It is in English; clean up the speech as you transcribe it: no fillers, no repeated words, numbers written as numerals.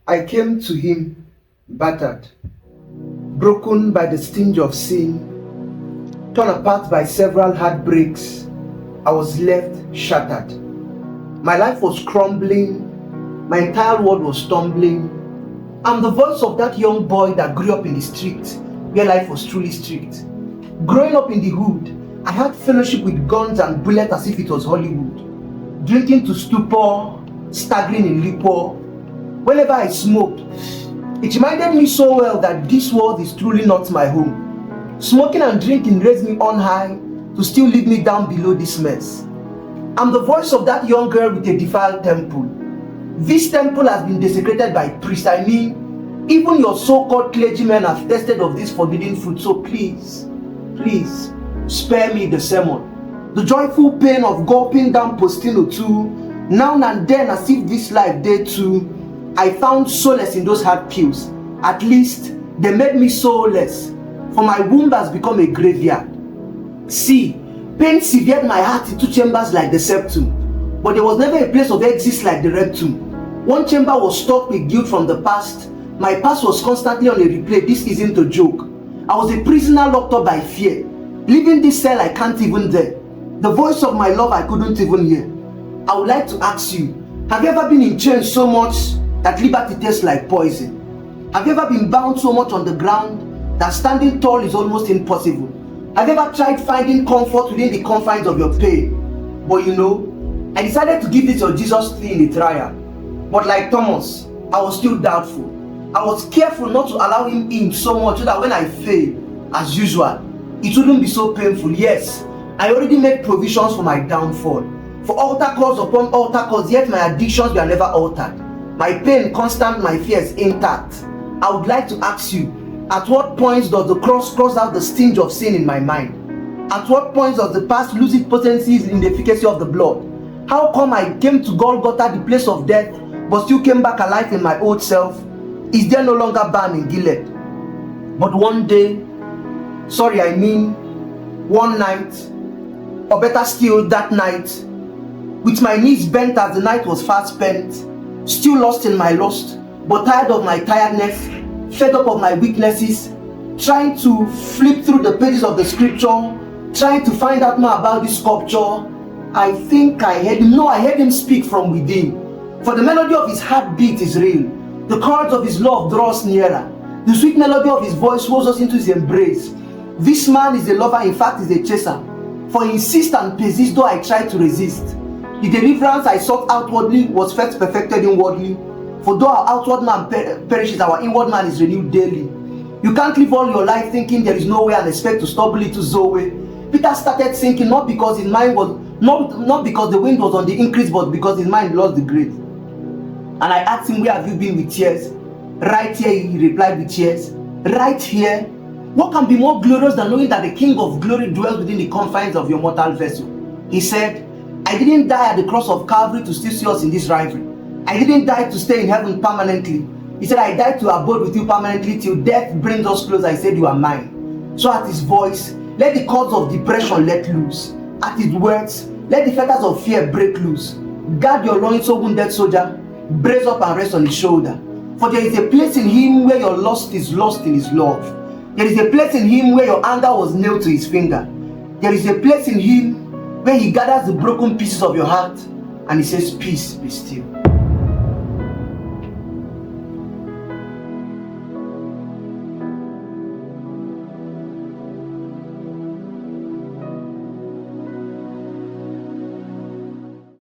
I came to him battered, broken by the stench of sin, torn apart by several heartbreaks. I was left shattered. My life was crumbling, my entire world was stumbling. I'm the voice of that young boy that grew up in the street where life was truly strict. Growing up in the hood, I had fellowship with guns and bullets as if it was Hollywood. Drinking to stupor, staggering in liquor. Whenever I smoked, it reminded me so well that this world is truly not my home. Smoking and drinking raised me on high to still leave me down below this mess. I'm the voice of that young girl with a defiled temple. This temple has been desecrated by priests. I mean, even your so-called clergymen have tested of this forbidden fruit. So please, please, spare me the sermon. The joyful pain of gulping down Postino too. Now and then, as if this life day too, I found solace in those hard pills. At least, they made me soulless. For my womb has become a graveyard. See, pain severed my heart into chambers like the septum. But there was never a place of exit like the rectum. One chamber was stuck with guilt from the past. My past was constantly on a replay. This isn't a joke. I was a prisoner locked up by fear. Leaving this cell I can't even dare. The voice of my love I couldn't even hear. I would like to ask you, have you ever been in chains so much that liberty tastes like poison? Have you ever been bound so much on the ground that standing tall is almost impossible? Have you ever tried finding comfort within the confines of your pain? But you know, I decided to give this your Jesus thing a trial. But like Thomas, I was still doubtful. I was careful not to allow him in so much so that when I fail, as usual, it wouldn't be so painful. Yes, I already made provisions for my downfall. For altar calls upon altar calls, yet my addictions were never altered. My pain constant, my fears intact. I would like to ask you, at what points does the cross cross out the stench of sin in my mind? At what points does the past lose its potencies in the efficacy of the blood? How come I came to Golgotha, the place of death, but still came back alive in my old self? Is there no longer balm in Gilead? But one day, one night, or better still that night, with my knees bent as the night was fast spent, still lost in my lust, but tired of my tiredness, fed up of my weaknesses, trying to flip through the pages of the scripture, trying to find out more about this sculpture, I think I heard him. No, I heard him speak from within. For the melody of his heartbeat is real. The chords of his love draw us nearer. The sweet melody of his voice rolls us into his embrace. This man is a lover, in fact is a chaser. For he insists and persists though I try to resist. The deliverance I sought outwardly was first perfected inwardly. For though our outward man perishes, our inward man is renewed daily. You can't live all your life thinking there is no way and expect to stumble into Zoe. Peter started sinking not because his mind was not because the wind was on the increase, but because his mind lost the grade. And I asked him, where have you been with tears? Right here, he replied with tears. Right here? What can be more glorious than knowing that the King of Glory dwells within the confines of your mortal vessel? He said, I didn't die at the cross of Calvary to still see us in this rivalry. I didn't die to stay in heaven permanently. He said, I died to abode with you permanently till death brings us close. I said, you are mine. So at his voice, let the cords of depression let loose. At his words, let the fetters of fear break loose. Guard your loins, O wounded soldier. Brace up and rest on his shoulder. For there is a place in him where your lust is lost in his love. There is a place in him where your anger was nailed to his finger. There is a place in him where he gathers the broken pieces of your heart and he says, peace, be still.